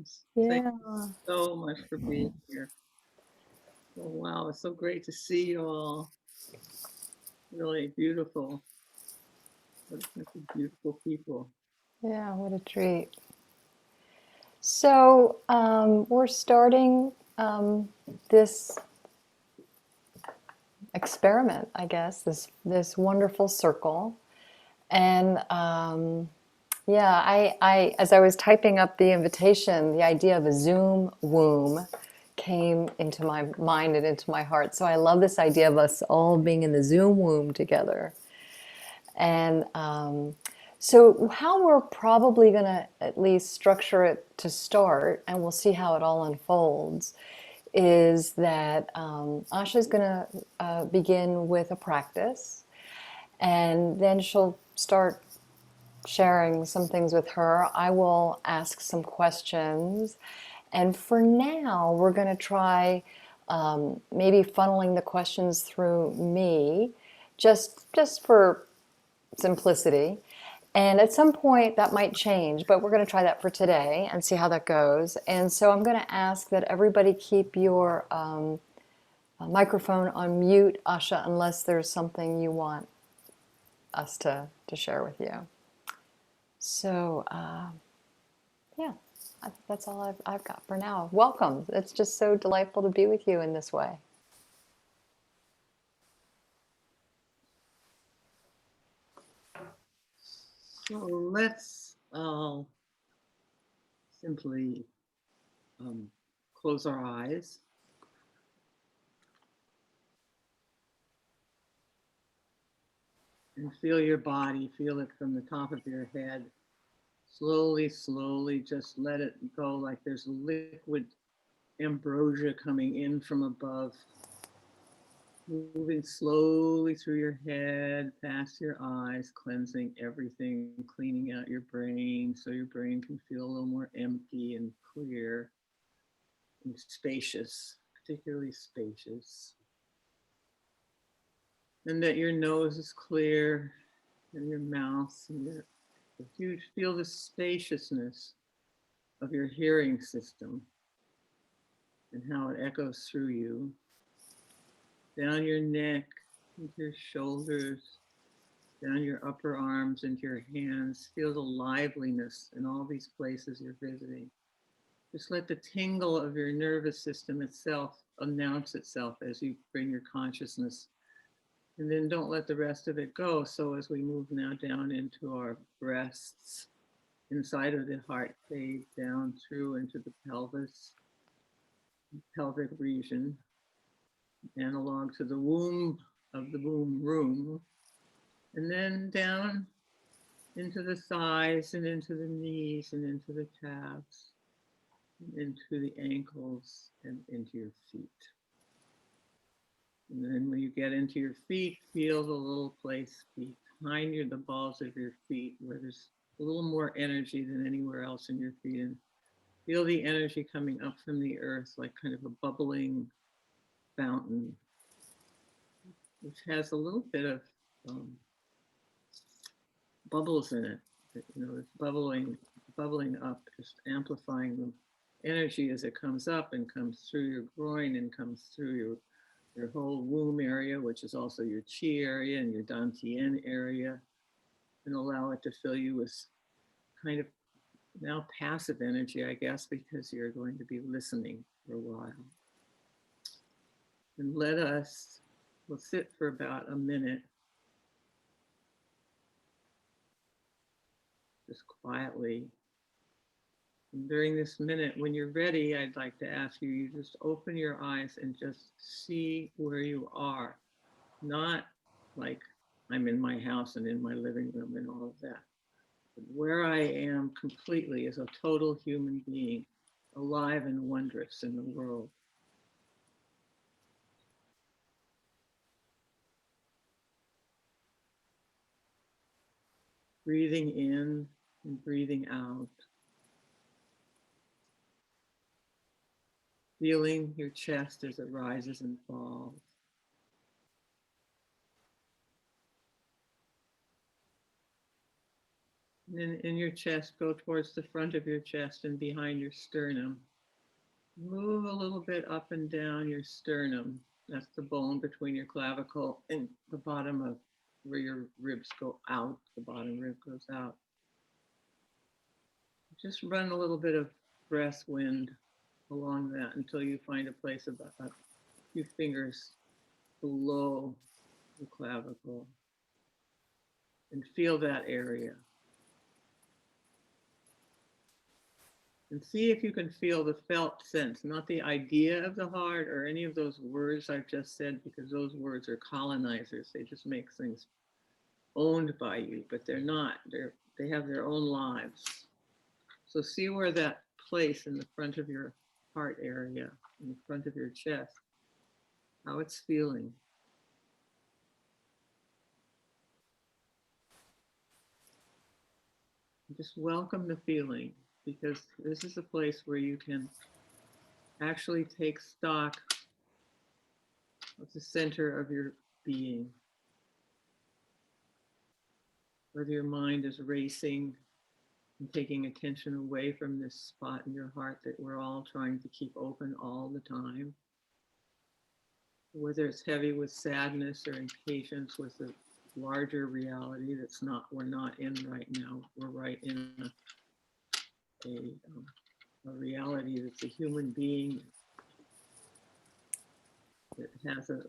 friends. Thank Yeah. you so much for being here. Oh, wow, it's so great to see you all. Really beautiful. What a bunch of beautiful people. Yeah, what a treat. So we're starting this experiment, I guess, this wonderful circle. And yeah, as I was typing up the invitation, the idea of a Zoom womb came into my mind and into my heart. So I love this idea of us all being in the Zoom womb together. And so, how we're probably going to at least structure it to start, and we'll see how it all unfolds, is that Asha is going to begin with a practice, and then she'll start sharing some things with her. I will ask some questions. And for now, we're going to try maybe funneling the questions through me, just for simplicity. And at some point that might change, but we're going to try that for today and see how that goes. And so I'm going to ask that everybody keep your microphone on mute, Asha, unless there's something you want us to share with you. So, yeah, I think that's all I've got for now. Welcome. It's just so delightful to be with you in this way. So let's simply close our eyes and feel your body. Feel it from the top of your head. Slowly, slowly, just let it go like there's liquid ambrosia coming in from above, moving slowly through your head, past your eyes, cleansing everything, cleaning out your brain so your brain can feel a little more empty and clear and spacious, particularly spacious. And that your nose is clear and your mouth and if you feel the spaciousness of your hearing system and how it echoes through you, down your neck, into your shoulders, down your upper arms, into your hands. Feel the liveliness in all these places you're visiting. Just let the tingle of your nervous system itself announce itself as you bring your consciousness. And then don't let the rest of it go. So as we move now down into our breasts, inside of the heart cave, down through into the pelvis, pelvic region, analog to the womb of the womb room, and then down into the thighs and into the knees and into the calves, and into the ankles and into your feet. And then when you get into your feet, feel the little place behind you, the balls of your feet, where there's a little more energy than anywhere else in your feet. And feel the energy coming up from the earth like kind of a bubbling fountain, which has a little bit of bubbles in it. It's bubbling up, just amplifying the energy as it comes up and comes through your groin and comes through your whole womb area, which is also your chi area and your dantian area, and allow it to fill you with kind of now passive energy, I guess, because you're going to be listening for a while. And we'll sit for about a minute, just quietly. And during this minute, when you're ready, I'd like to ask you just open your eyes and just see where you are. Not like I'm in my house and in my living room and all of that. But where I am completely as a total human being, alive and wondrous in the world. Breathing in and breathing out. Feeling your chest as it rises and falls. And then in your chest, go towards the front of your chest and behind your sternum. Move a little bit up and down your sternum. That's the bone between your clavicle and the bottom of where your ribs go out. The bottom rib goes out. Just run a little bit of breath wind along that until you find a place about a few fingers below the clavicle and feel that area. And see if you can feel the felt sense, not the idea of the heart or any of those words I've just said, because those words are colonizers. They just make things owned by you, but they're not. They have their own lives. So see where that place in the front of your heart area, in the front of your chest, how it's feeling. Just welcome the feeling, because this is a place where you can actually take stock of the center of your being. Whether your mind is racing and taking attention away from this spot in your heart that we're all trying to keep open all the time. Whether it's heavy with sadness or impatience with the larger reality we're not in right now. We're right in a reality that's a human being that has at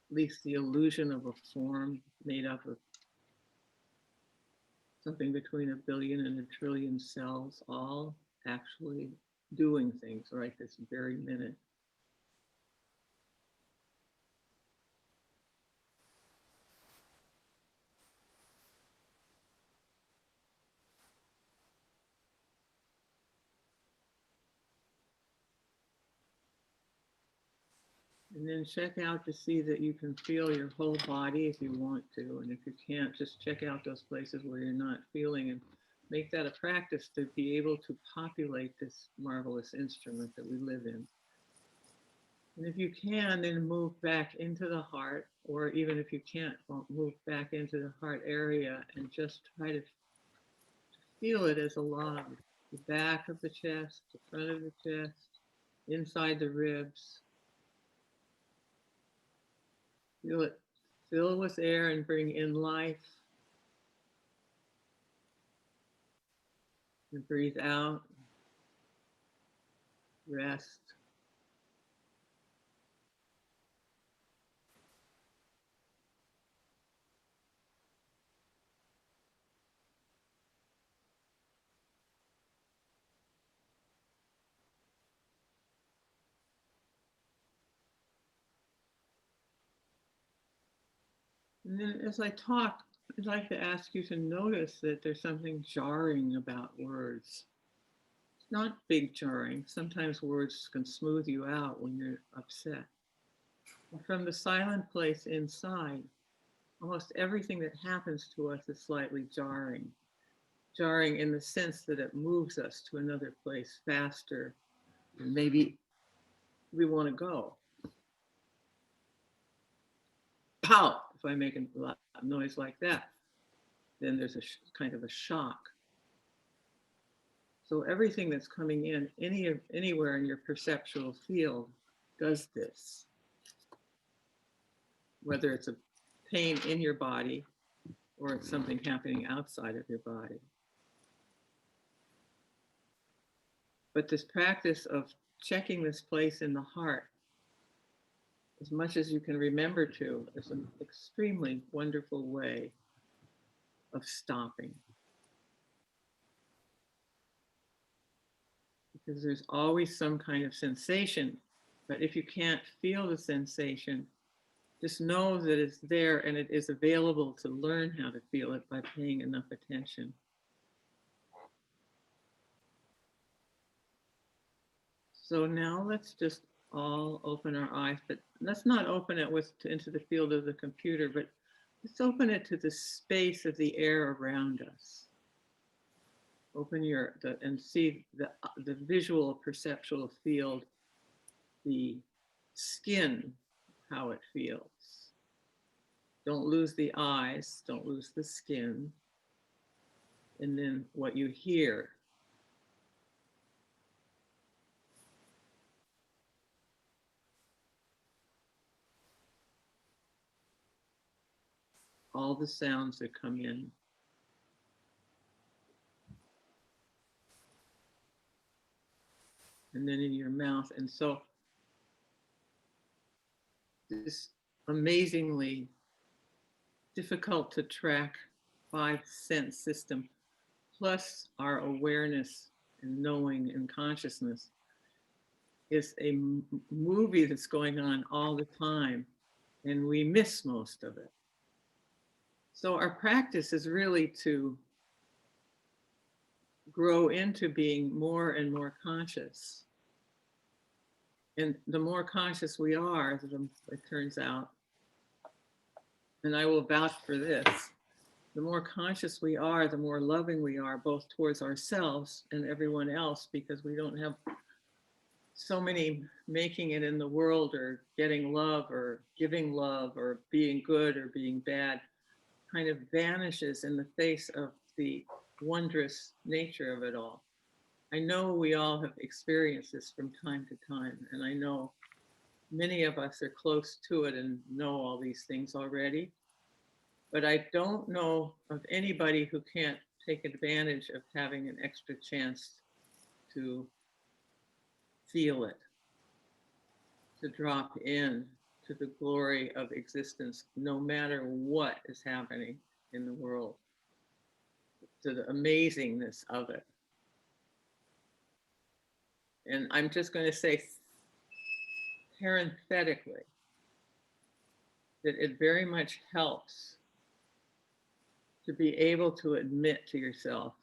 least the illusion of a form made up of something between 1 billion and 1 trillion cells, all actually doing things right this very minute. And then check out to see that you can feel your whole body if you want to. And if you can't, just check out those places where you're not feeling and make that a practice to be able to populate this marvelous instrument that we live in. And if you can, then move back into the heart, or even if you can't, move back into the heart area and just try to feel it as a log. The back of the chest, the front of the chest, inside the ribs. Feel it fill with air and bring in life. And breathe out, rest. And then as I talk, I'd like to ask you to notice that there's something jarring about words. It's not big jarring. Sometimes words can smooth you out when you're upset. And from the silent place inside, almost everything that happens to us is slightly jarring. Jarring in the sense that it moves us to another place faster than maybe we want to go. Pow! If I make a noise like that, then there's a kind of a shock. So everything that's coming in anywhere in your perceptual field does this. Whether it's a pain in your body or it's something happening outside of your body. But this practice of checking this place in the heart, as much as you can remember to, is an extremely wonderful way of stopping. Because there's always some kind of sensation, but if you can't feel the sensation, just know that it's there and it is available to learn how to feel it by paying enough attention. So now let's just all open our eyes, but let's not open it into the field of the computer, but let's open it to the space of the air around us. Open and see the visual perceptual field, the skin, how it feels. Don't lose the eyes, don't lose the skin. and then what you hear. All the sounds that come in. And then in your mouth. And so this amazingly difficult to track 5 sense system, plus our awareness and knowing and consciousness, is a movie that's going on all the time, and we miss most of it. So our practice is really to grow into being more and more conscious. And the more conscious we are, it turns out, and I will vouch for this, the more conscious we are, the more loving we are, both towards ourselves and everyone else, because we don't have so many making it in the world or getting love or giving love or being good or being bad kind of vanishes in the face of the wondrous nature of it all. I know we all have experienced this from time to time, and I know many of us are close to it and know all these things already. But I don't know of anybody who can't take advantage of having an extra chance to feel it, to drop in to the glory of existence, no matter what is happening in the world, to the amazingness of it. And I'm just going to say parenthetically that it very much helps to be able to admit to yourself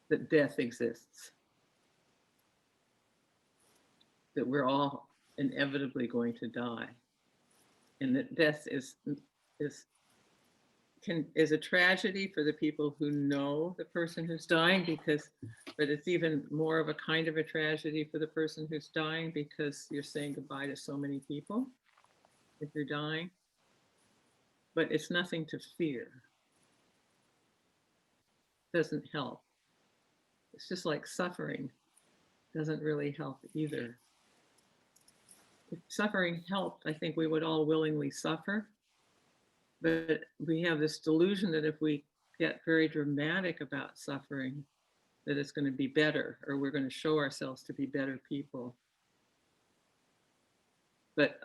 that death exists, that we're all inevitably going to die, and that death is a tragedy for the people who know the person who's dying, but it's even more of a kind of a tragedy for the person who's dying, because you're saying goodbye to so many people if you're dying. But it's nothing to fear. It doesn't help. It's just like suffering doesn't really help either. If suffering helped, I think we would all willingly suffer. But we have this delusion that if we get very dramatic about suffering, that it's going to be better, or we're going to show ourselves to be better people. But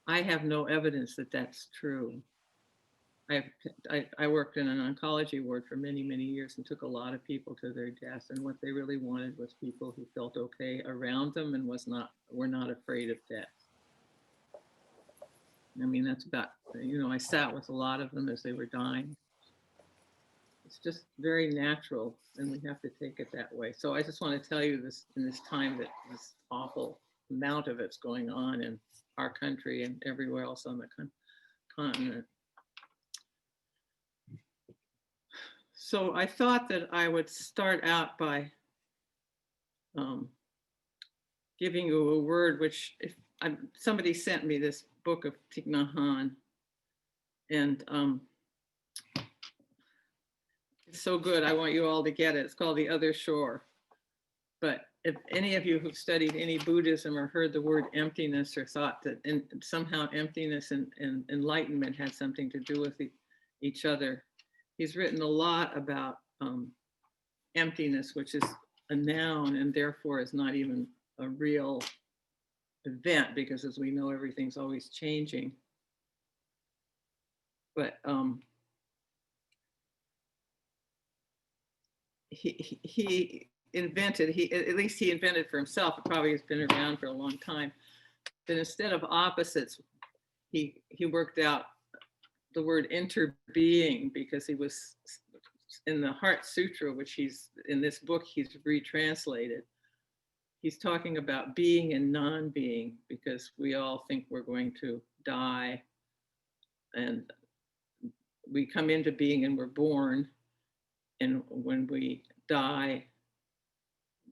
I have no evidence that that's true. I worked in an oncology ward for many, many years and took a lot of people to their death. And what they really wanted was people who felt okay around them and were not afraid of death. I mean, that's about, I sat with a lot of them as they were dying. It's just very natural, and we have to take it that way. So I just want to tell you this in this time that this awful amount of it's going on in our country and everywhere else on the continent. So I thought that I would start out by giving you a word, which somebody sent me this book of Thich Nhat Hanh, and it's so good. I want you all to get it. It's called The Other Shore. But if any of you who've studied any Buddhism or heard the word emptiness or thought that somehow emptiness and enlightenment had something to do with each other, he's written a lot about emptiness, which is a noun and therefore is not even a real event, because as we know, everything's always changing. But he invented, at least he invented for himself, it probably has been around for a long time, that instead of opposites, he worked out the word interbeing, because he was in the Heart Sutra, which in this book he's retranslated. He's talking about being and non-being, because we all think we're going to die, and we come into being and we're born, and when we die,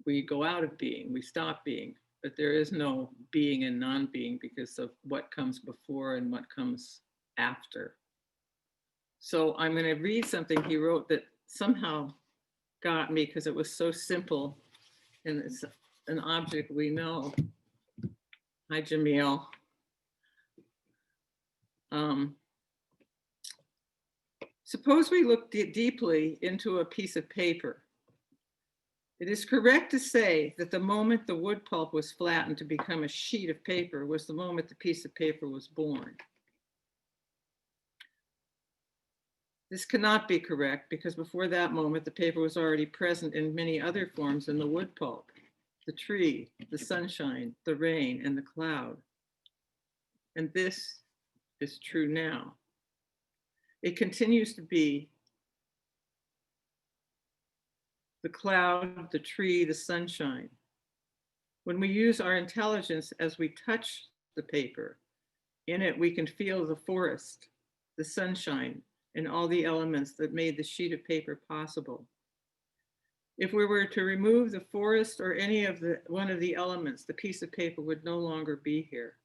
we go out of being, we stop being. But there is no being and non-being because of what comes before and what comes after. So I'm going to read something he wrote that somehow got me because it was so simple, and it's an object we know. Hi, Jamil. Suppose we look deeply into a piece of paper. It is correct to say that the moment the wood pulp was flattened to become a sheet of paper was the moment the piece of paper was born. This cannot be correct because before that moment, the paper was already present in many other forms in the wood pulp: the tree, the sunshine, the rain, and the cloud. And this is true now. It continues to be the cloud, the tree, the sunshine. When we use our intelligence as we touch the paper, in it we can feel the forest, the sunshine, and all the elements that made the sheet of paper possible. If we were to remove the forest or any of one of the elements, the piece of paper would no longer be here.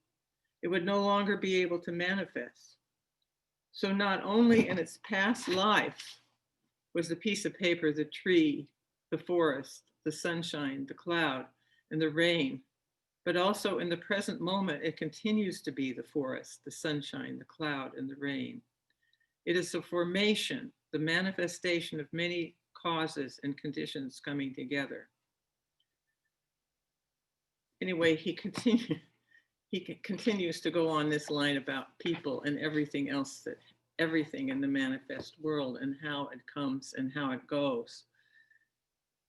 It would no longer be able to manifest. So not only in its past life was the piece of paper the tree, the forest, the sunshine, the cloud, and the rain, but also in the present moment, it continues to be the forest, the sunshine, the cloud, and the rain. It is the formation, the manifestation of many causes and conditions coming together. Anyway, he continues to go on this line about people and everything else, that everything in the manifest world and how it comes and how it goes.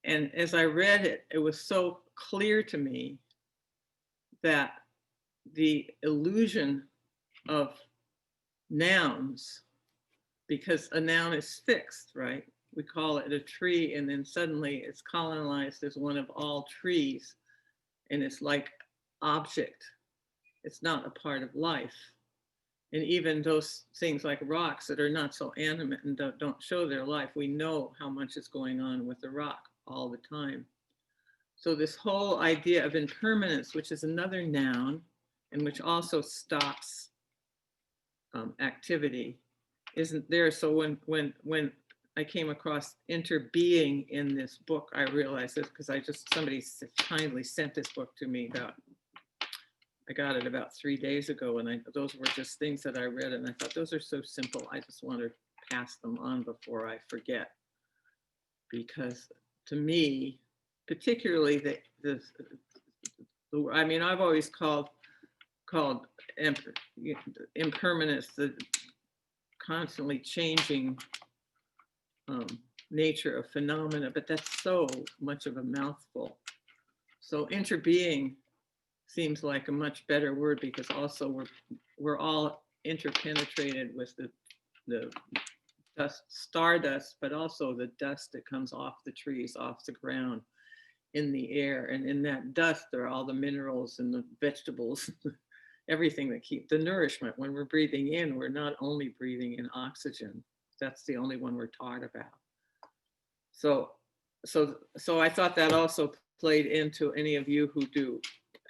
And as I read it, it was so clear to me that the illusion of nouns, because a noun is fixed, right? We call it a tree, and then suddenly it's colonized as one of all trees, and it's like object. It's not a part of life. And even those things like rocks that are not so animate and don't show their life, we know how much is going on with the rock all the time. So this whole idea of impermanence, which is another noun, and which also stops activity, isn't there. So when I came across interbeing in this book, I realized this because somebody kindly sent this book to me I got it about 3 days ago, and those were just things that I read, and I thought those are so simple. I just want to pass them on before I forget, because to me, particularly I mean, I've always called impermanence the constantly changing nature of phenomena, but that's so much of a mouthful. So interbeing seems like a much better word, because also we're all interpenetrated with the dust, stardust, but also the dust that comes off the trees, off the ground, in the air. And in that dust, there are all the minerals and the vegetables, everything that keep the nourishment. When we're breathing in, we're not only breathing in oxygen. That's the only one we're taught about. So I thought that also played into any of you who do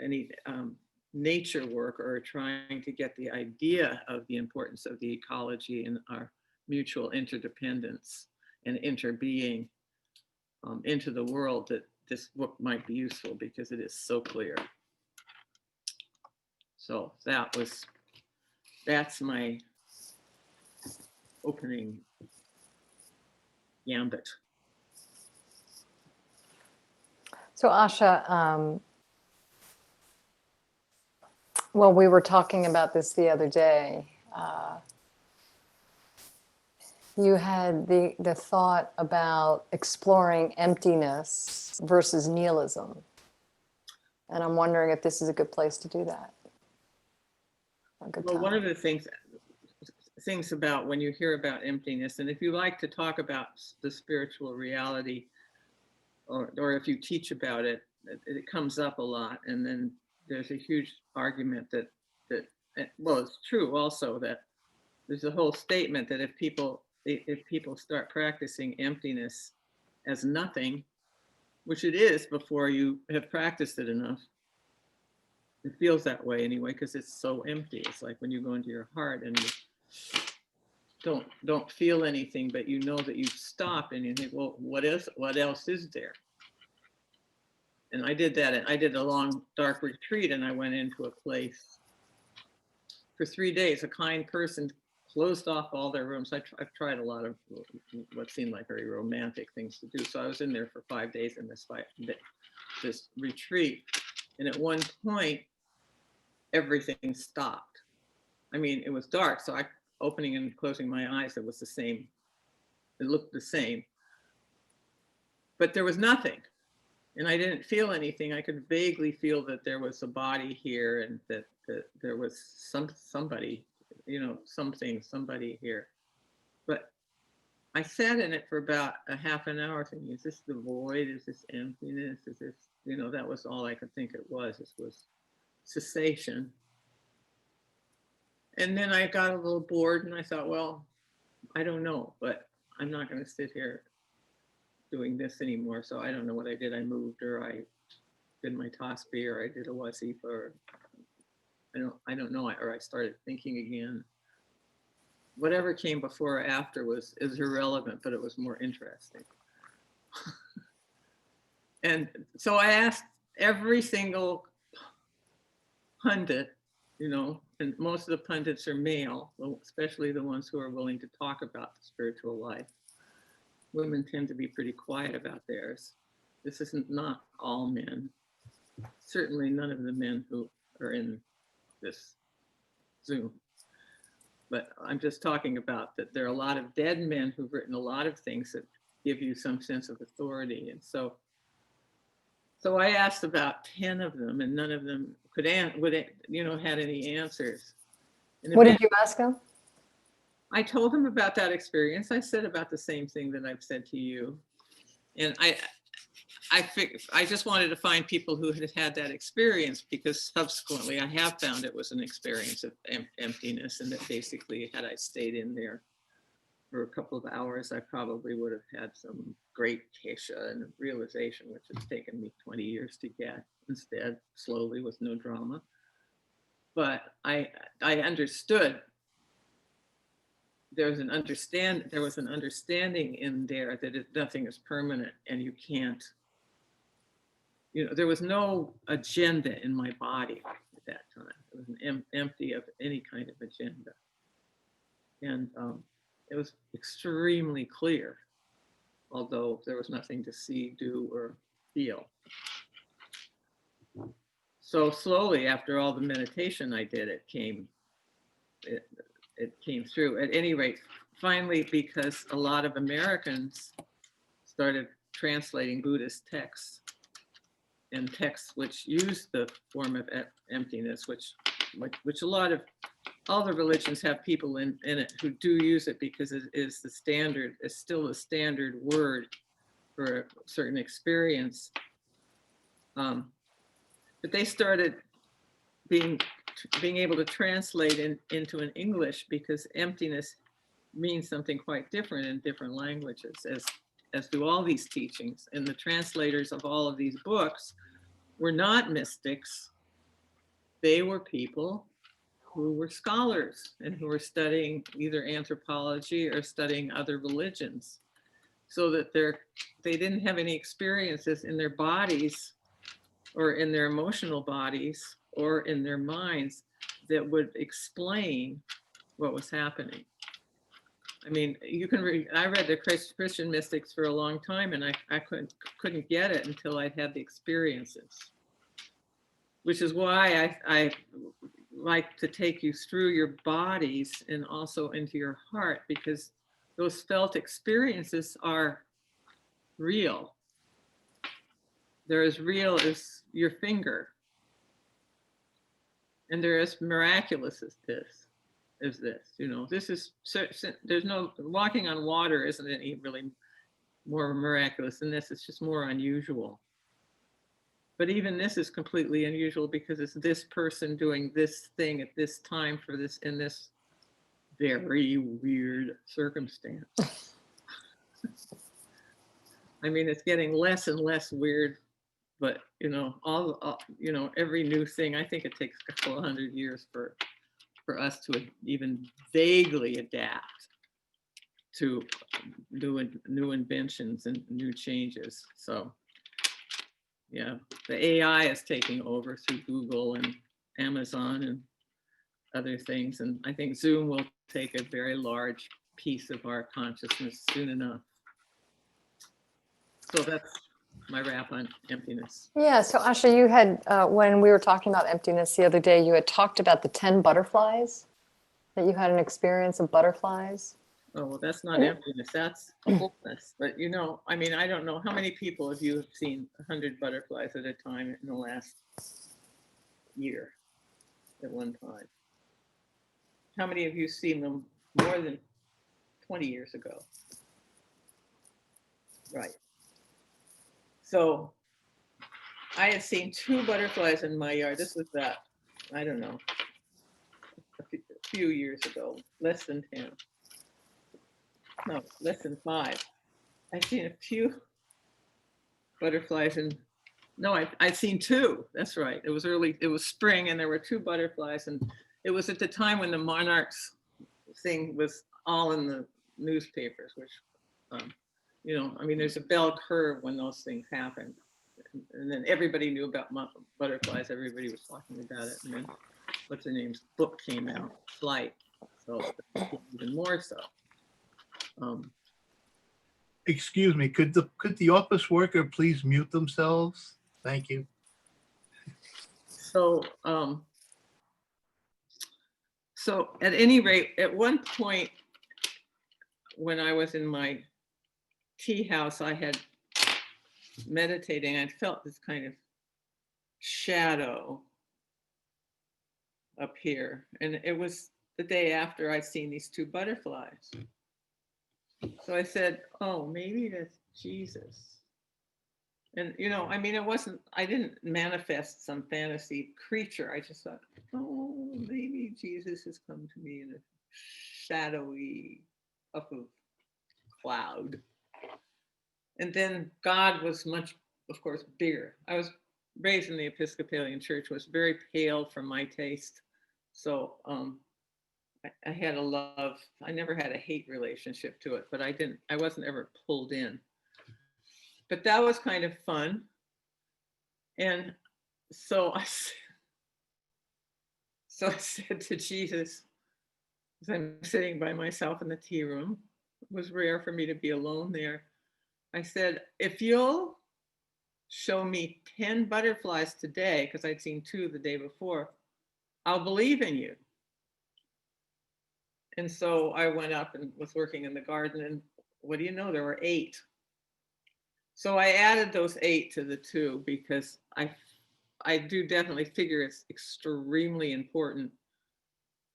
any nature work or are trying to get the idea of the importance of the ecology and our mutual interdependence and interbeing into the world, that this book might be useful because it is so clear. So that's my opening gambit. So Asha, well, we were talking about this the other day. You had the thought about exploring emptiness versus nihilism. And I'm wondering if this is a good place to do that. Well, one of the things about when you hear about emptiness, and if you like to talk about the spiritual reality, or if you teach about it, it comes up a lot. And then there's a huge argument that well, it's true also that there's a whole statement that if people start practicing emptiness as nothing, which it is before you have practiced it enough, it feels that way anyway, because it's so empty. It's like when you go into your heart and don't feel anything, but you know that you've stopped and you think, well, what else is there? And I did that. And I did a long dark retreat, and I went into a place for 3 days. A kind person closed off all their rooms. I've tried a lot of what seemed like very romantic things to do. So I was in there for 5 days in this retreat. And at one point, everything stopped. I mean, it was dark. So I opening and closing my eyes, it was the same. It looked the same. But there was nothing. And I didn't feel anything. I could vaguely feel that there was a body here and that there was somebody, somebody here. But I sat in it for about a half an hour thinking, is this the void? Is this emptiness? Is this, that was all I could think it was. This was cessation. And then I got a little bored and I thought, well, I don't know, but I'm not going to sit here doing this anymore. So I don't know what I did. I moved, or I did my tasbih, or I did a wasifa, or I don't know, or I started thinking again. Whatever came before or after is irrelevant, but it was more interesting. And so I asked every single pundit, and most of the pundits are male, especially the ones who are willing to talk about the spiritual life. Women tend to be pretty quiet about theirs. This isn't not all men. Certainly none of the men who are in this Zoom. But I'm just talking about that there are a lot of dead men who've written a lot of things that give you some sense of authority. And so I asked about 10 of them, and none of them had any answers. And what did you ask them? I told them about that experience. I said about the same thing that I've said to you. And I just wanted to find people who had had that experience, because subsequently I have found it was an experience of emptiness, and that basically had I stayed in there for a couple of hours, I probably would have had some great kesha and realization, which has taken me 20 years to get, instead, slowly with no drama. But I understood. There was an understanding in there that nothing is permanent, and you can't, there was no agenda in my body at that time. It was empty of any kind of agenda. And it was extremely clear, although there was nothing to see, do, or feel. So slowly, after all the meditation I did, it came through. At any rate, finally, because a lot of Americans started translating Buddhist texts, and texts which use the form of emptiness, which all the religions have people in it who do use it, because it is still the standard word for a certain experience. But they started being able to translate into an English, because emptiness means something quite different in different languages, as do all these teachings. And the translators of all of these books were not mystics. They were people who were scholars and who were studying either anthropology or studying other religions, so that they didn't have any experiences in their bodies or in their emotional bodies or in their minds that would explain what was happening. I mean, I read the Christian mystics for a long time, and I couldn't get it until I'd had the experiences, which is why I like to take you through your bodies and also into your heart, because those felt experiences are real. They're as real as your finger. And they're as miraculous as this. This is, there's no, walking on water isn't any really more miraculous than this. It's just more unusual. But even this is completely unusual, because it's this person doing this thing at this time for this, in this very weird circumstance. I mean, it's getting less and less weird, but every new thing, I think it takes a couple of 100 years for us to even vaguely adapt. to new inventions and new changes. So yeah, the AI is taking over through Google and Amazon and other things. And I think Zoom will take a very large piece of our consciousness soon enough. So that's my wrap on emptiness. Yeah, so Asha, you had, when we were talking about emptiness the other day, you had talked about the 10 butterflies, that you had an experience of butterflies. Oh, well, that's not emptiness, that's fullness. But you know, I mean, I don't know, how many people have you seen 100 butterflies at a time in the last year at one time? How many of you seen them more than 20 years ago? Right. So I had seen 2 butterflies in my yard. This was that, I don't know, a few years ago, less than 10. No, less than 5. I've seen a few butterflies and no, I'd seen 2. That's right. It was spring and there were 2 butterflies. And it was at the time when the monarchs thing was all in the newspapers, which, you know, I mean, there's a bell curve when those things happen. And then everybody knew about butterflies. Everybody was talking about it. And then what's her name's book came out, Flight. So even more so. Excuse me, could the office worker please mute themselves? Thank you. So, so at any rate, at one point when I was in my tea house, I had meditating. I felt this kind of shadow up here, and it was the day after I'd seen these 2 butterflies. So I said, "Oh, maybe that's Jesus." And you know, I mean, I didn't manifest some fantasy creature. I just thought, oh, maybe Jesus has come to me in a shadowy puff of cloud. And then God was much, of course, bigger. I was raised in the Episcopalian Church, was very pale for my taste. So I had a love, I never had a hate relationship to it, but I wasn't ever pulled in. But that was kind of fun. And so I said to Jesus, as I'm sitting by myself in the tea room, it was rare for me to be alone there. I said, if you'll show me 10 butterflies today, because I'd seen 2 the day before, I'll believe in you. And so I went up and was working in the garden, and what do you know, there were 8. So I added those 8 to the 2 because I do definitely figure it's extremely important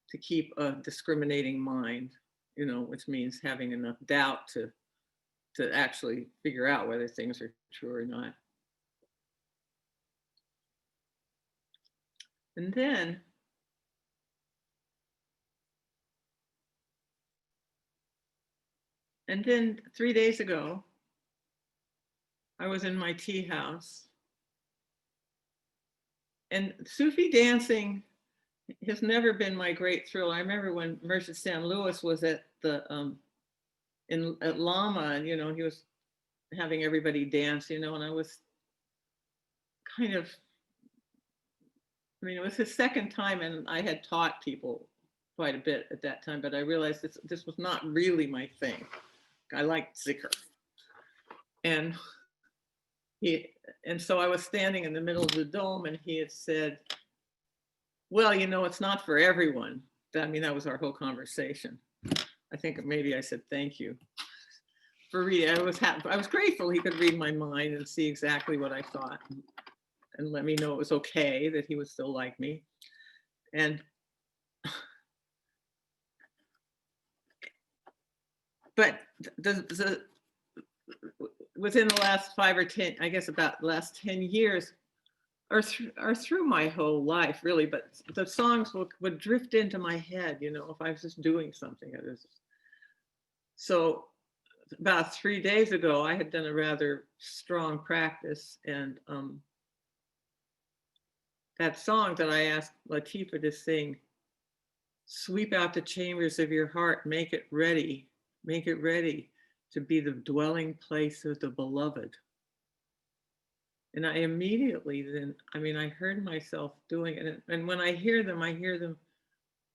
to keep a discriminating mind, you know, which means having enough doubt to actually figure out whether things are true or not. And then And then 3 days ago, I was in my tea house. And Sufi dancing has never been my great thrill. I remember when Merchant Sam Lewis was at the at Lama, and you know, he was having everybody dance, you know, and I was kind of, I mean, it was his second time, and I had taught people quite a bit at that time, but I realized this was not really my thing. I liked zikr. And so I was standing in the middle of the dome, and he had said, well, you know, it's not for everyone. I mean, that was our whole conversation. I think maybe I said thank you for reading. I was grateful he could read my mind and see exactly what I thought, and let me know it was okay, that he would still like me. And but within the last 5 or 10, I guess about the last 10 years, or through my whole life, really, but the songs would drift into my head, you know, if I was just doing something. So about 3 days ago, I had done a rather strong practice, and that song that I asked Latifa to sing, sweep out the chambers of your heart, make it ready Make it ready to be the dwelling place of the beloved. And I immediately then, I mean, I heard myself doing it. And when I hear them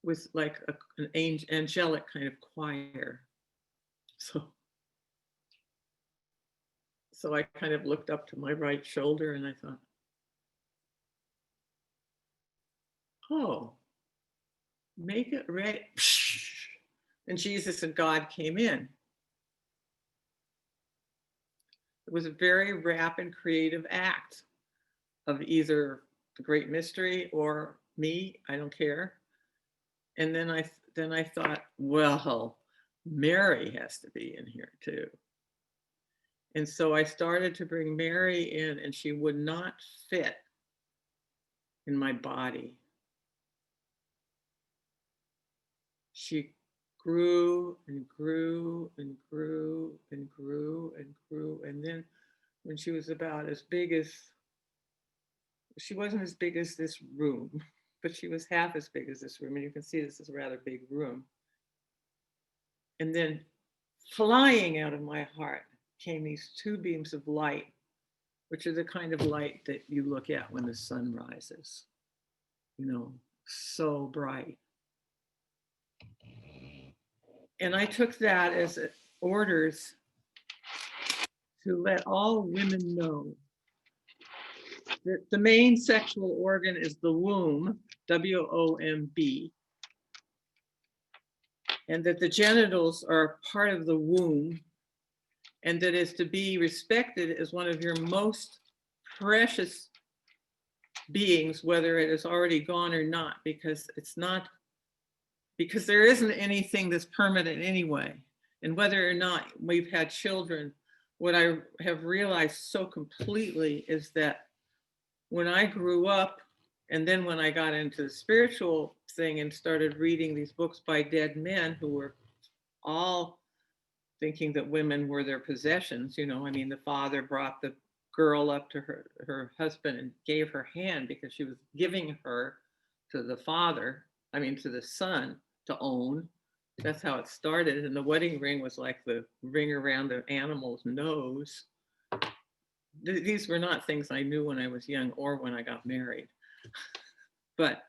with like an angelic kind of choir. So I kind of looked up to my right shoulder and I thought, oh, make it ready. And Jesus and God came in. It was a very rapid creative act of either the great mystery or me, I don't care. And then I thought, well, Mary has to be in here too. And so I started to bring Mary in, and she would not fit in my body. She grew and grew and grew and grew and grew. And then when she was about as big as, she wasn't as big as this room, but she was half as big as this room. And you can see this is a rather big room. And then flying out of my heart came these two beams of light, which are the kind of light that you look at when the sun rises, you know, so bright. And I took that as orders to let all women know that the main sexual organ is the womb, W-O-M-B, and that the genitals are part of the womb, and that is to be respected as one of your most precious beings, whether it is already gone or not, because it's not, because there isn't anything that's permanent anyway. And whether or not we've had children, what I have realized so completely is that when I grew up, and then when I got into the spiritual thing and started reading these books by dead men who were all thinking that women were their possessions, you know, I mean, the father brought the girl up to her husband and gave her hand because she was giving her to the father, I mean, to the son to own. That's how it started. And the wedding ring was like the ring around the animal's nose. These were not things I knew when I was young or when I got married. But,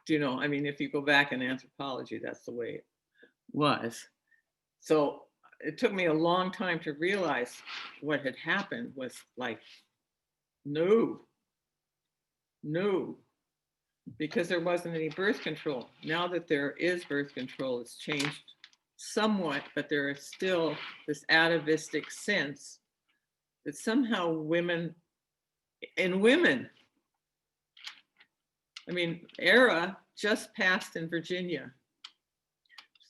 you know, I mean, if you go back in anthropology, that's the way it was. So it took me a long time to realize what had happened was like, no, because there wasn't any birth control. Now that there is birth control, it's changed somewhat, but there is still this atavistic sense that somehow women, I mean, ERA just passed in Virginia.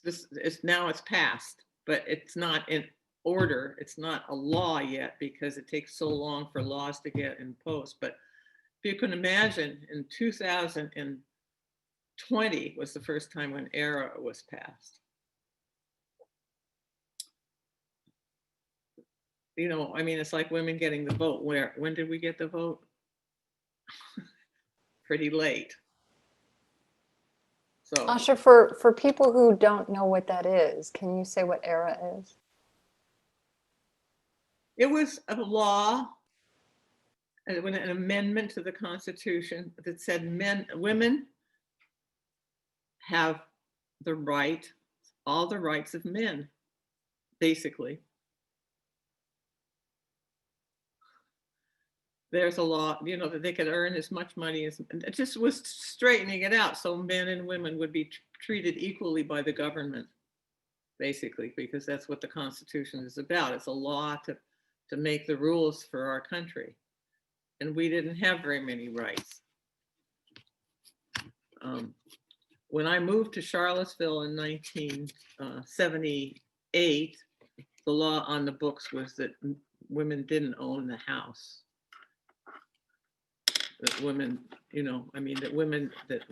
This is now it's passed, but it's not in order. It's not a law yet because it takes so long for laws to get in post. But if you can imagine, in 2020 was the first time when ERA was passed. You know, I mean, it's like women getting the vote. When did we get the vote? Pretty late. So Asha, for people who don't know what that is, can you say what ERA is? it was a law, an amendment to the Constitution that said women have the right, all the rights of men, basically. There's a law, you know, that they could earn as much money as, it just was straightening it out so men and women would be treated equally by the government, basically, because that's what the Constitution is about. It's a law to make the rules for our country. And we didn't have very many rights. When I moved to Charlottesville in 1978, the law on the books was that women didn't own the house. That women, you know, I mean, that women, that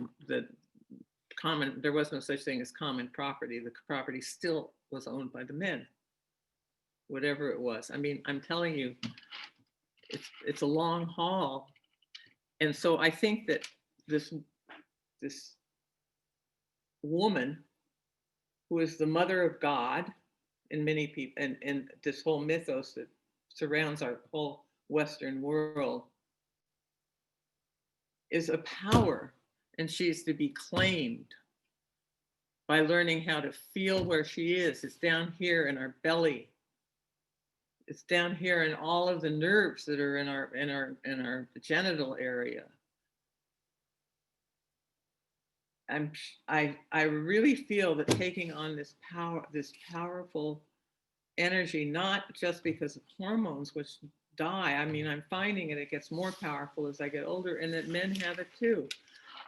common, there was no such thing as common property. The property still was owned by the men, whatever it was. I mean, I'm telling you, it's a long haul. And so I think that this woman who is the mother of God, in many people, and this whole mythos that surrounds our whole Western world, is a power, and she's to be claimed by learning how to feel where she is. It's down here in our belly. It's down here in all of the nerves that are in our genital area. I really feel that taking on this powerful energy, not just because of hormones, which die. I mean, I'm finding it gets more powerful as I get older, and that men have it too,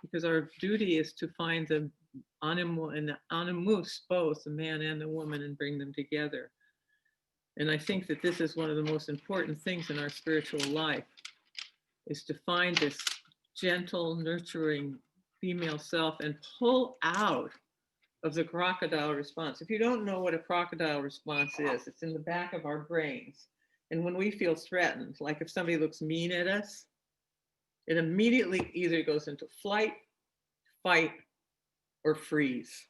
because our duty is to find the animal and the animus, both the man and the woman, and bring them together. And I think that this is one of the most important things in our spiritual life, is to find this gentle, nurturing female self and pull out of the crocodile response. If you don't know what a crocodile response is, it's in the back of our brains. And when we feel threatened, like if somebody looks mean at us, it immediately either goes into flight, fight, or freeze.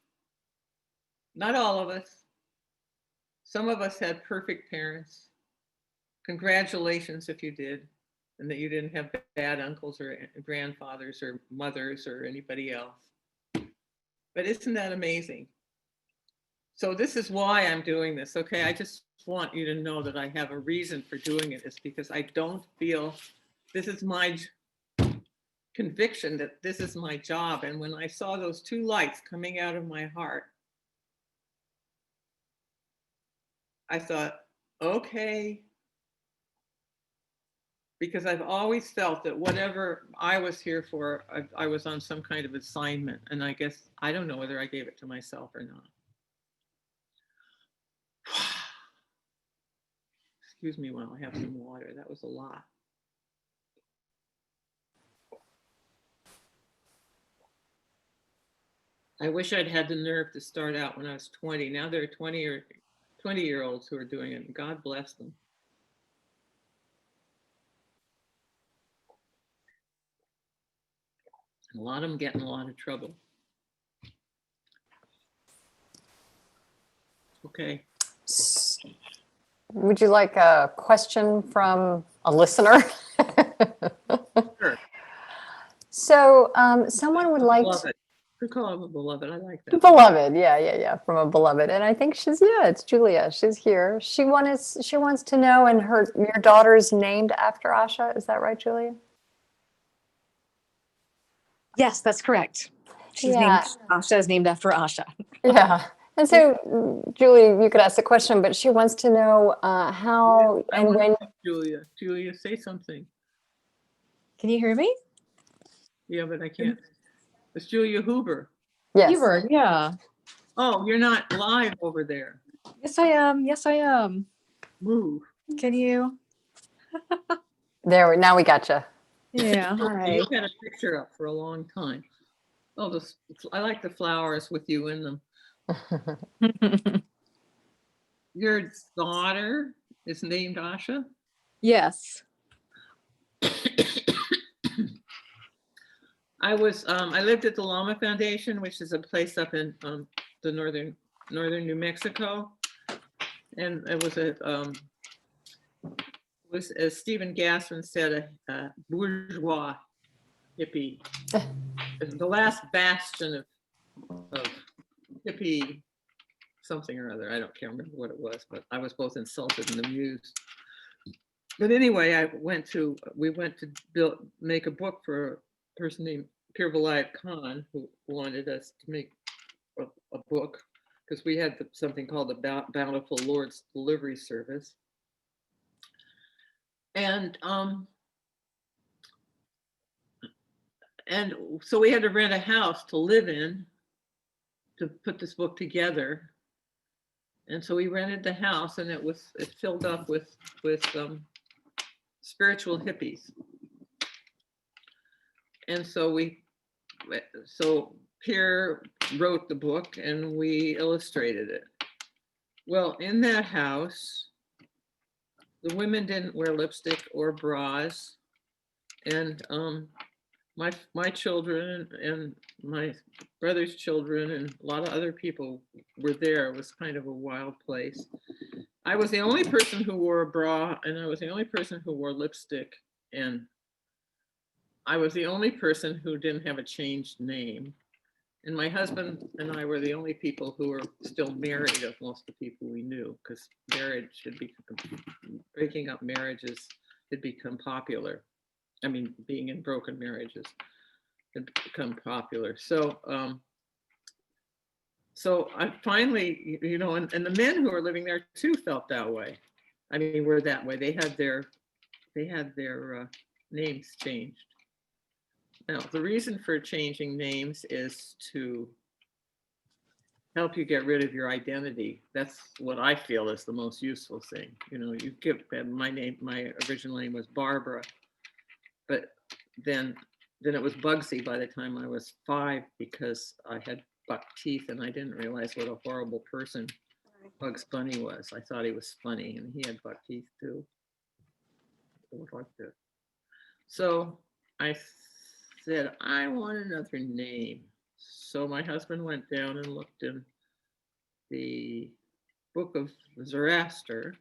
Not all of us. Some of us had perfect parents. Congratulations if you did, and that you didn't have bad uncles or grandfathers or mothers or anybody else. But isn't that amazing? So this is why I'm doing this, okay? I just want you to know that I have a reason for doing it. It's because I don't feel, this is my conviction that this is my job. And when I saw those two lights coming out of my heart, I thought, okay, because I've always felt that whatever I was here for, I was on some kind of assignment. And I guess, I don't know whether I gave it to myself or not. Excuse me while I have some water. That was a lot. I wish I'd had the nerve to start out when I was 20. Now there are 20-year-olds who are doing it, and God bless them. A lot of them get in a lot of trouble. Okay. Would you like a question from a listener? Sure. So someone would like Beloved. We call him a beloved. I like that. beloved, yeah, from a beloved, and I think it's Julia. She's here. She wants to know, and your daughter's named after Asha. Is that right, Julia? Yes, that's correct. Yeah. Asha is named after Asha. Yeah. And so, Julie, you could ask the question, but she wants to know how I and want when. to Julia. Julia, say something. Can you hear me? Yeah, but I can't. It's Julia Huber. Yes. Huber, yeah. Oh, you're not live over there. Yes, I am. Yes, I am. Move. Can you? Now we gotcha. Yeah, hi. You've had a picture up for a long time. Oh, I like the flowers with you in them. Your daughter is named Asha? Yes. I lived at the Llama Foundation, which is a place up in the northern New Mexico, and it was as Stephen Gassman said, a bourgeois hippie, the last bastion of hippie something or other. I can't remember what it was, but I was both insulted and amused. But anyway, we went to make a book for a person named Pir Vilayat Khan, who wanted us to make a book, because we had something called the Bountiful Lord's Delivery Service. And so we had to rent a house to live in to put this book together. And so we rented the house, and it filled up with spiritual hippies. And so Pierre wrote the book and we illustrated it. Well, in that house, the women didn't wear lipstick or bras. And my children and my brother's children and a lot of other people were there. It was kind of a wild place. I was the only person who wore a bra, and I was the only person who wore lipstick, and I was the only person who didn't have a changed name. And my husband and I were the only people who were still married of most of the people we knew, because marriage had become, breaking up marriages had become popular. I mean, being in broken marriages had become popular. So I finally, you know, and the men who were living there too felt that way. I mean, were that way. They had their names changed. Now, the reason for changing names is to help you get rid of your identity. That's what I feel is the most useful thing. You know, you give my name, my original name was Barbara, but then it was Bugsy by the time I was 5 because I had buck teeth and I didn't realize what a horrible person Bugs Bunny was. I thought he was funny and he had buck teeth too. Like this. So I said, I want another name. So my husband went down and looked in the book of Zoroaster,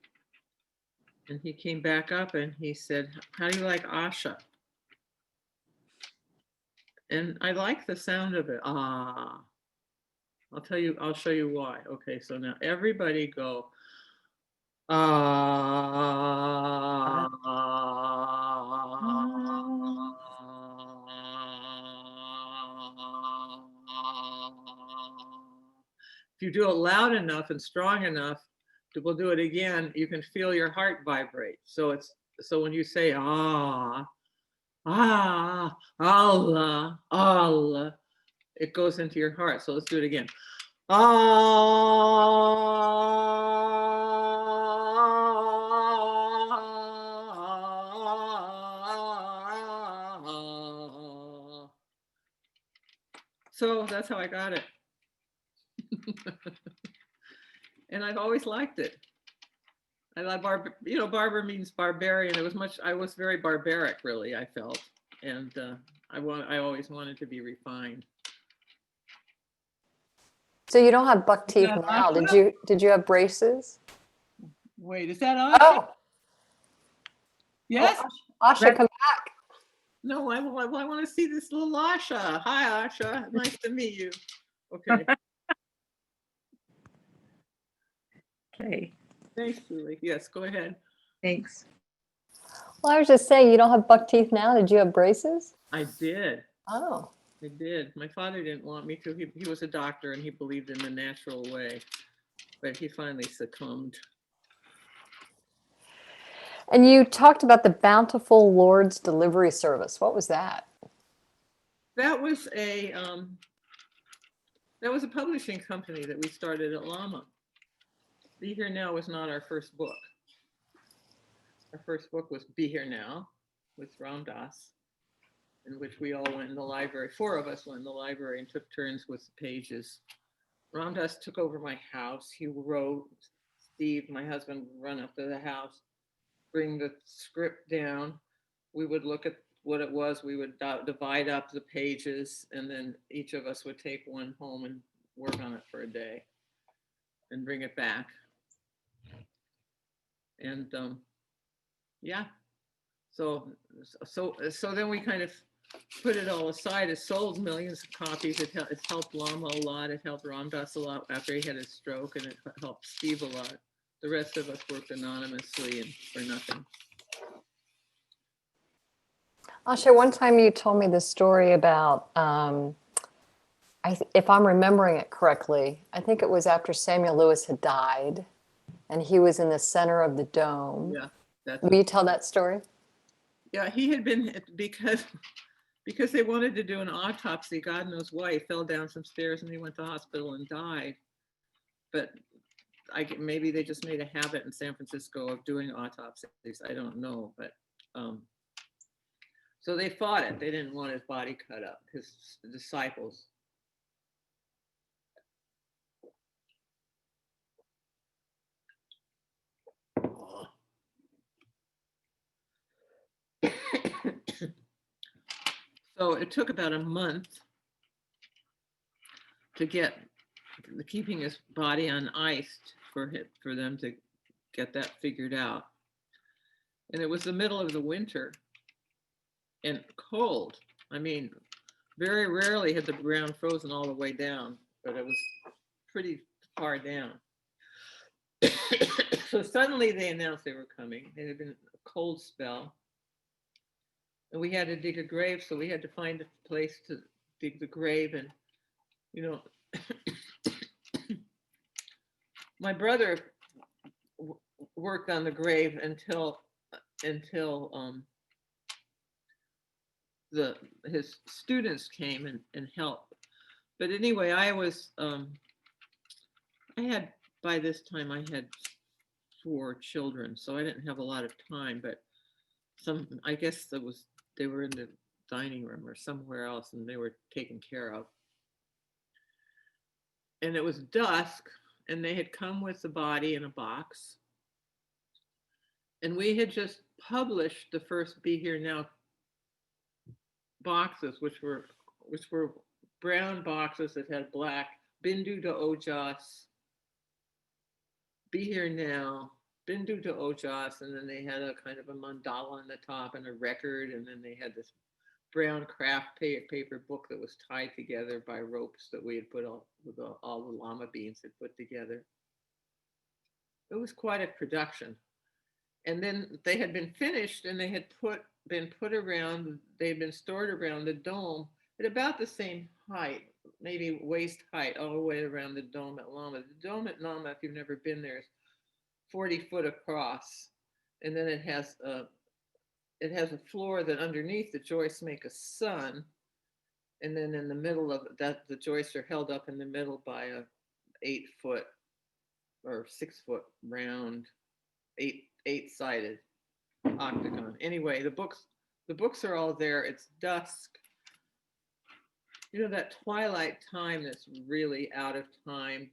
and he came back up and he said, how do you like Asha? And I like the sound of it. Ah, I'll show you why. Okay, so now everybody go, ah. If you do it loud enough and strong enough, we'll do it again, you can feel your heart vibrate. So when you say Allah, Allah, it goes into your heart. So let's do it again. So that's how I got it. And I've always liked it. I love Barbara means barbarian. I was very barbaric, really, I felt. And I always wanted to be refined. So you don't have buck teeth that now. Asha? Did you have braces? Wait, is that Asha? Oh, Yes? Asha, come back. No, I want to see this little Asha. Hi, Asha. Nice to meet you. Okay. Okay, Thanks, Julie. Yes, go ahead. thanks. Well, I was just saying, you don't have buck teeth now. Did you have braces? I did. Oh. I did. My father didn't want me to. He was a doctor and he believed in the natural way, but he finally succumbed. And you talked about the Bountiful Lord's Delivery Service. What was that? That was a publishing company that we started at Lama. Be Here Now was not our first book. Our first book was Be Here Now with Ram Dass, in which we all went in the library. 4 of us went in the library and took turns with the pages. Ram Dass took over my house. He wrote, Steve, my husband, would run up to the house, bring the script down. We would look at what it was. We would divide up the pages, and then each of us would take one home and work on it for a day and bring it back. And yeah, so then we kind of put it all aside. It sold millions of copies. It helped Lama a lot. It helped Ram Dass a lot after he had his stroke, and it helped Steve a lot. The rest of us worked anonymously and for nothing. Asha, one time you told me this story about, if I'm remembering it correctly, I think it was after Samuel Lewis had died and he was in the center of the dome. Yeah. Will you tell that story? Yeah, he had been, because they wanted to do an autopsy. God knows why. He fell down some stairs and he went to the hospital and died. But maybe they just made a habit in San Francisco of doing autopsies. I don't know, but so they fought it. They didn't want his body cut up. His disciples. So it took about a month to get keeping his body on ice for them to get that figured out. And it was the middle of the winter and cold. I mean, very rarely had the ground frozen all the way down, but it was pretty far down. So suddenly they announced they were coming. It had been a cold spell. And we had to dig a grave, so we had to find a place to dig the grave. And, you know, my brother worked on the grave until his students came and helped. But anyway, I had, by this time I had 4 children, so I didn't have a lot of time, but I guess they were in the dining room or somewhere else and they were taken care of. And it was dusk and they had come with the body in a box. And we had just published the first Be Here Now boxes, which were brown boxes that had black Bindu to Ojas, Be Here Now, Bindu to Ojas, and then they had a kind of a mandala on the top and a record, and then they had this brown craft paper book that was tied together by ropes that we had put all the lama beans had put together. It was quite a production. And then they had been finished and they had been stored around the dome at about the same height, maybe waist height, all the way around the dome at Lama. The dome at Lama, if you've never been there, is 40 foot across. And then it has a floor that underneath the joists make a sun. And then in the middle of that, the joists are held up in the middle by a 8 foot or 6 foot round, eight-sided octagon. Anyway, the books are all there. It's dusk. You know, that twilight time that's really out of time,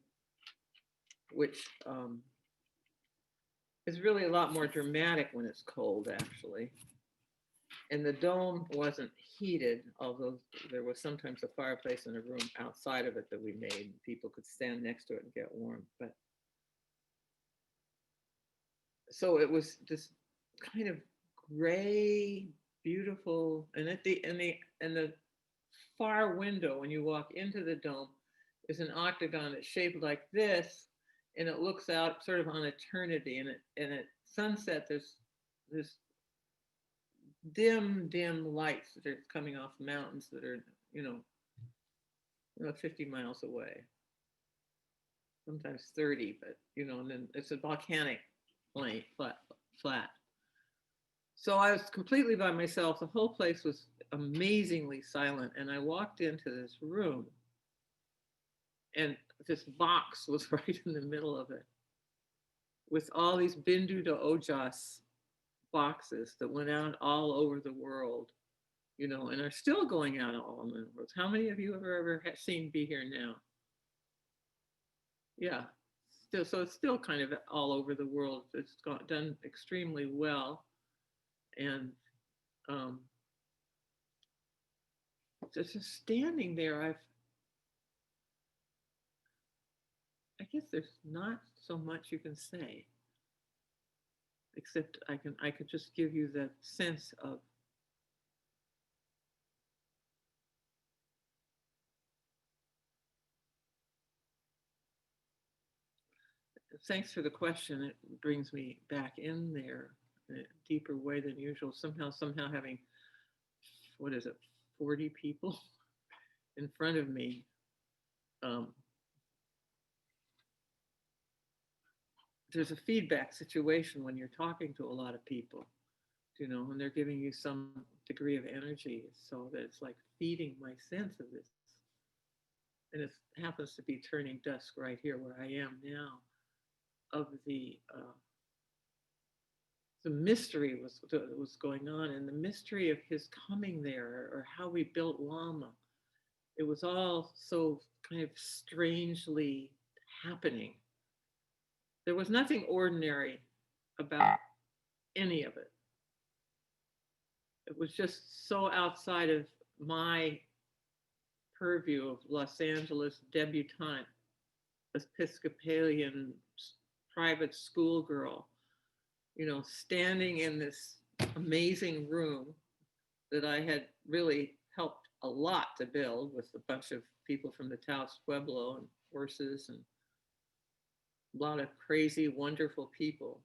which is really a lot more dramatic when it's cold, actually. And the dome wasn't heated, although there was sometimes a fireplace in a room outside of it that we made. People could stand next to it and get warm. But so it was this kind of gray, beautiful, and at the far window when you walk into the dome is an octagon that's shaped like this, and it looks out sort of on eternity. And at sunset, there's this dim lights that are coming off mountains that are, 50 miles away, sometimes 30, but and then it's a volcanic plain, flat. So I was completely by myself. The whole place was amazingly silent. And I walked into this room and this box was right in the middle of it with all these Bindu to Ojas boxes that went out all over the world, and are still going out all over the world. How many of you have ever seen Be Here Now? Yeah. So it's still kind of all over the world. It's done extremely well. And just standing there, I guess there's not so much you can say, except I could just give you the sense of thanks for the question. It brings me back in there in a deeper way than usual. Somehow having, 40 people in front of me. There's a feedback situation when you're talking to a lot of people, and they're giving you some degree of energy, so that it's like feeding my sense of this. And it happens to be turning dusk right here where I am now, of the mystery was going on, and the mystery of his coming there, or how we built Lama. It was all so kind of strangely happening. There was nothing ordinary about any of it. It was just so outside of my purview of Los Angeles debutante Episcopalian private school girl, standing in this amazing room that I had really helped a lot to build with a bunch of people from the Taos Pueblo and horses and a lot of crazy, wonderful people.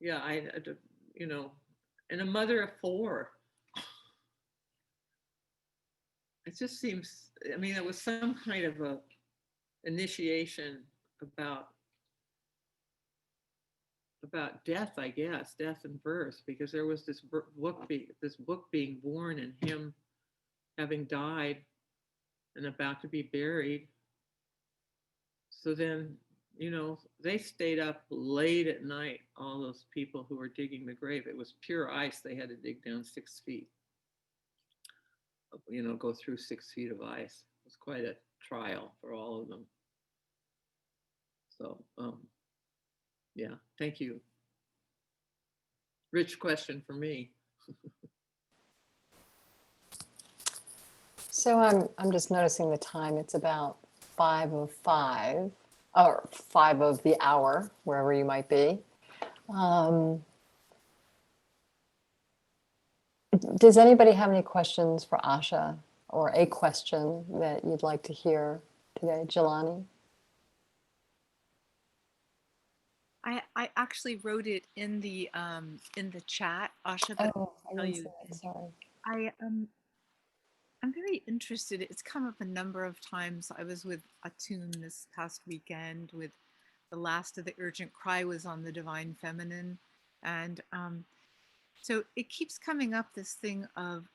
Yeah, and a mother of 4. It just seems, it was some kind of a initiation about death, I guess, death and birth, because there was this book being born and him having died and about to be buried. So then, they stayed up late at night, all those people who were digging the grave. It was pure ice. They had to dig down 6 feet, go through 6 feet of ice. It was quite a trial for all of them. So, yeah, thank you. Rich question for me. So I'm just noticing the time. It's about 5:05, or 5 of the hour, wherever you might be. Does anybody have any questions for Asha, or a question that you'd like to hear today, Jelani? I actually wrote it in the chat, Asha, but Oh, I tell didn't you, see it. Sorry. I'm very interested. It's come up a number of times. I was with Atun this past weekend with the last of the urgent cry was on the divine feminine, and so it keeps coming up, this thing of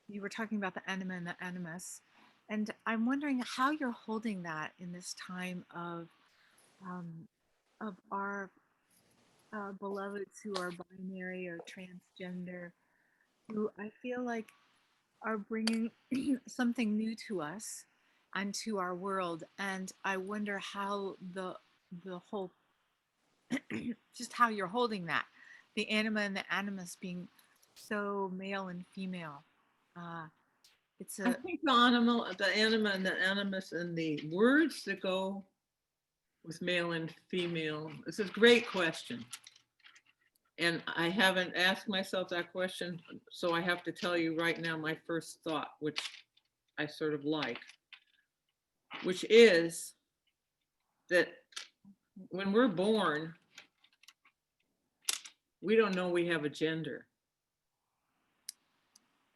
you were talking about the anima and the animus, and I'm wondering how you're holding that in this time of our beloveds who are binary or transgender, who I feel like are bringing something new to us and to our world. And I wonder how the whole just how you're holding that, the anima and the animus being so male and female. Uh, it's I a think the anima and the animus and the words that go with male and female. This is a great question. And I haven't asked myself that question, so I have to tell you right now my first thought, which I sort of like, which is that when we're born, we don't know we have a gender.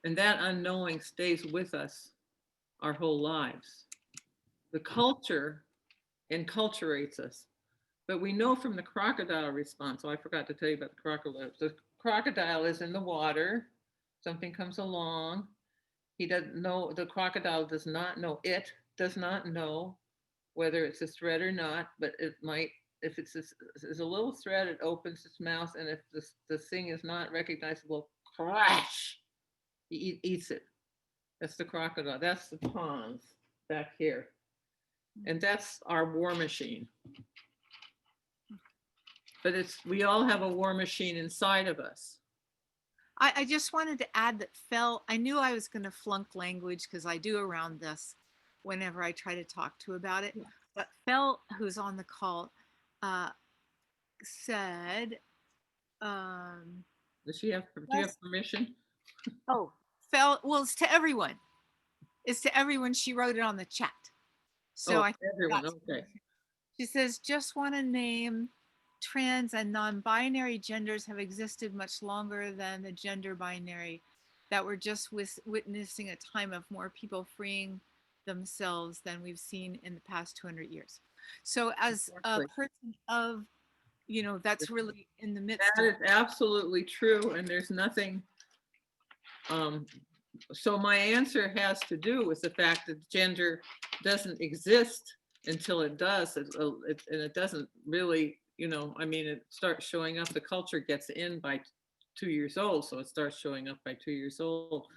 And that unknowing stays with us our whole lives. The culture enculturates us. But we know from the crocodile response, so I forgot to tell you about the crocodile. The crocodile is in the water, something comes along. He doesn't know, the crocodile does not know, it does not know whether it's a threat or not, but it might, if it's a little threat, it opens its mouth, and if the thing is not recognizable, crash, he eats it. That's the crocodile. That's the pawns back here. And that's our war machine. But we all have a war machine inside of us. I just wanted to add that I knew I was going to flunk language because I do around this whenever I try to talk to about it. But Fel, who's on the call, said, Does she have, do you have permission? oh, Fel, well, it's to everyone. It's to everyone. She wrote it on the chat. So I everyone, okay. She says, just want to name trans and non-binary genders have existed much longer than the gender binary, that we're just witnessing a time of more people freeing themselves than we've seen in the past 200 years. So as a person of, that's really in the midst that is absolutely true, and there's nothing, so my answer has to do with the fact that gender doesn't exist until it does, and it doesn't really, it starts showing up, the culture gets in by 2 years old, so it starts showing up by 2 years old.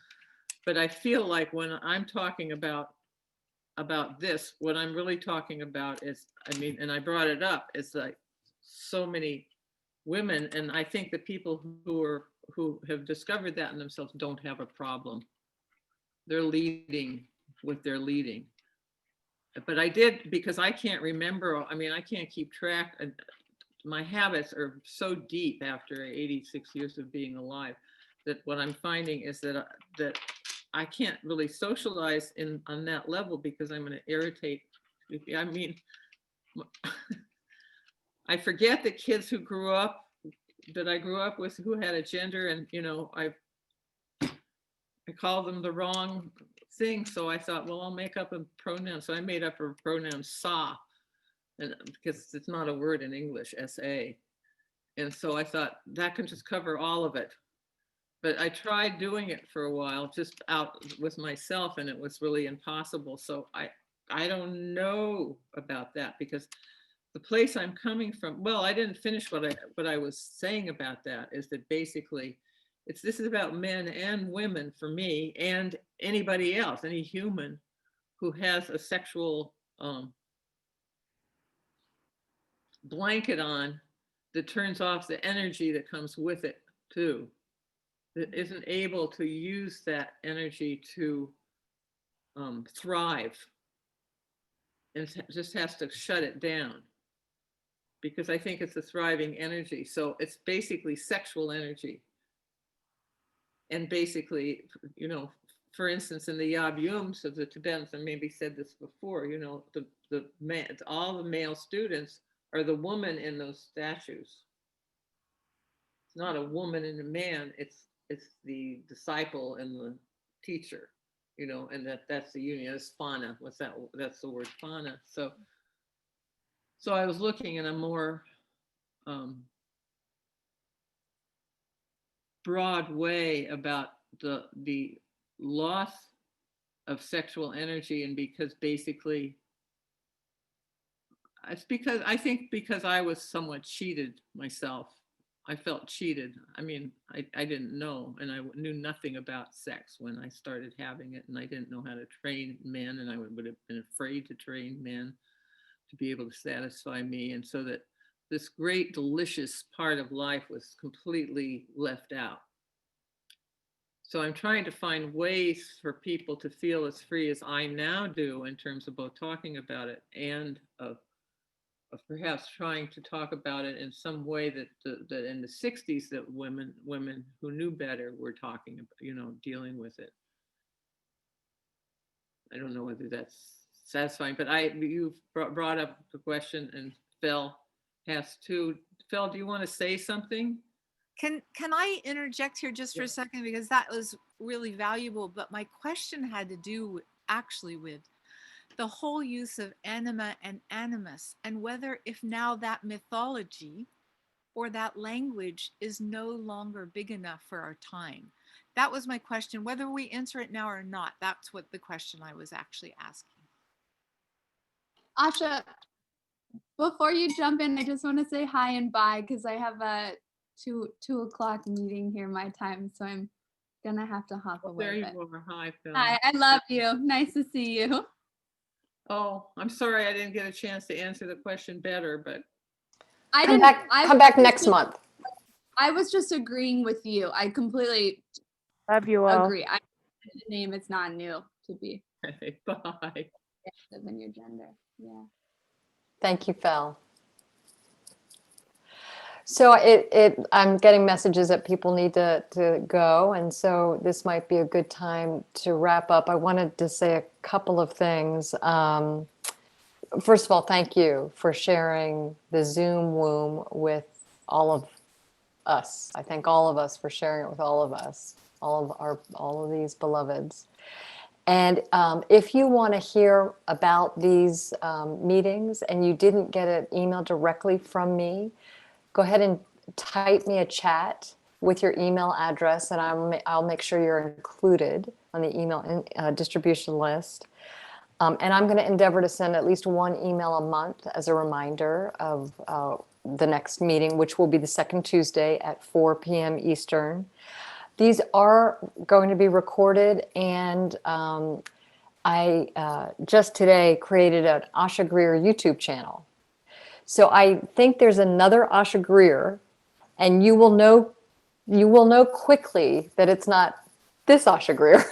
But I feel like when I'm talking about this, what I'm really talking about is, and I brought it up, is like so many women, and I think the people who have discovered that in themselves don't have a problem. They're leading with their leading. But I did, because I can't remember, I mean, I can't keep track. My habits are so deep after 86 years of being alive that what I'm finding is that that I can't really socialize on that level because I'm going to irritate. I mean, I forget the kids who grew up, that I grew up with, who had a gender, and I called them the wrong thing. So I thought, well, I'll make up a pronoun. So I made up a pronoun sa, and because it's not a word in English, sa. And so I thought that can just cover all of it. But I tried doing it for a while, just out with myself, and it was really impossible. So I don't know about that, because the place I'm coming from, well, I didn't finish what I was saying about that, is that basically this is about men and women for me, and anybody else, any human who has a sexual blanket on that turns off the energy that comes with it too, that isn't able to use that energy to thrive, and just has to shut it down, because I think it's a thriving energy. So it's basically sexual energy. And basically, for instance, in the Yab-Yums of the Tibetans, I maybe said this before, all the male students are the woman in those statues. It's not a woman and a man, it's the disciple and the teacher, and that's the union. It's fana. What's that? That's the word fana. So I was looking in a more broad way about the loss of sexual energy, and because basically it's because I was somewhat cheated myself. I felt cheated. I mean, I didn't know, and I knew nothing about sex when I started having it, and I didn't know how to train men, and I would have been afraid to train men to be able to satisfy me. And so that this great, delicious part of life was completely left out. So I'm trying to find ways for people to feel as free as I now do, in terms of both talking about it and of perhaps trying to talk about it in some way that in the 60s that women who knew better were talking about, dealing with it. I don't know whether that's satisfying, but you've brought up the question, and Phil has too. Phil, do you want to say something? Can I interject here just for a second, because that was really valuable, but my question had to do actually with the whole use of anima and animus, and whether, if now that mythology or that language is no longer big enough for our time. That was my question. Whether we answer it now or not, that's what the question I was actually asking. Asha, before you jump in, I just want to say hi and bye, because I have a 2 o'clock meeting here my time, so I'm gonna have to hop away. There you are. Hi, Phil. Hi, I love you. Nice to see you. Oh, I'm sorry I didn't get a chance to answer the question better, but I Come didn't. back, come back next month. I was just agreeing with you. I completely Love you all. agree. The name is not new to be okay, bye. in your gender. Yeah. Thank you, Phil. So I'm getting messages that people need to go, and so this might be a good time to wrap up. I wanted to say a couple of things. First of all, thank you for sharing the Zoom womb with all of us. I thank all of us for sharing it with all of us, all of these beloveds. And if you want to hear about these meetings and you didn't get an email directly from me, go ahead and type me a chat with your email address, and I'll make sure you're included on the email distribution list. And I'm going to endeavor to send at least one email a month as a reminder of the next meeting, which will be the second Tuesday at 4 p.m. Eastern. These are going to be recorded, and I just today created an Asha Greer YouTube channel. So I think there's another Asha Greer, and you will know you will know quickly that it's not this Asha Greer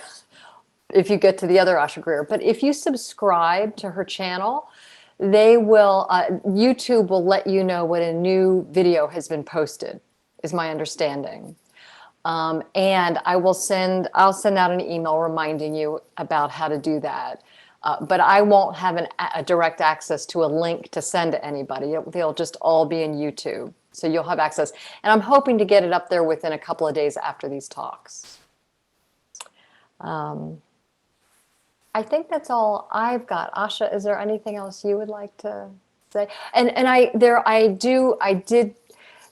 if you get to the other Asha Greer. But if you subscribe to her channel, they will, YouTube will let you know when a new video has been posted, is my understanding. And I'll send out an email reminding you about how to do that. But I won't have a direct access to a link to send to anybody. They'll just all be in YouTube. So you'll have access. And I'm hoping to get it up there within a couple of days after these talks. I think that's all I've got. Asha, is there anything else you would like to say? And I did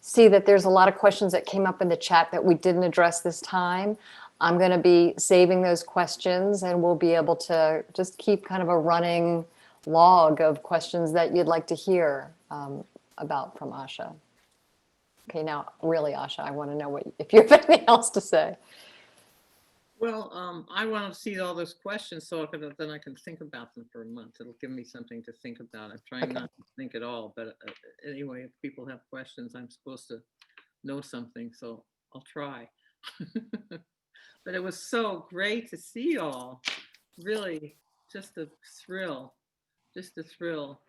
see that there's a lot of questions that came up in the chat that we didn't address this time. I'm going to be saving those questions, and we'll be able to just keep kind of a running log of questions that you'd like to hear about from Asha. Okay, now really, Asha, I want to know if you have anything else to say. Well, I want to see all those questions so then I can think about them for a month. It'll give me something to think about. I'm trying not to think at all, but anyway, if people have questions, I'm supposed to know something, so I'll try. But it was so great to see you all. Really, just a thrill, just a thrill.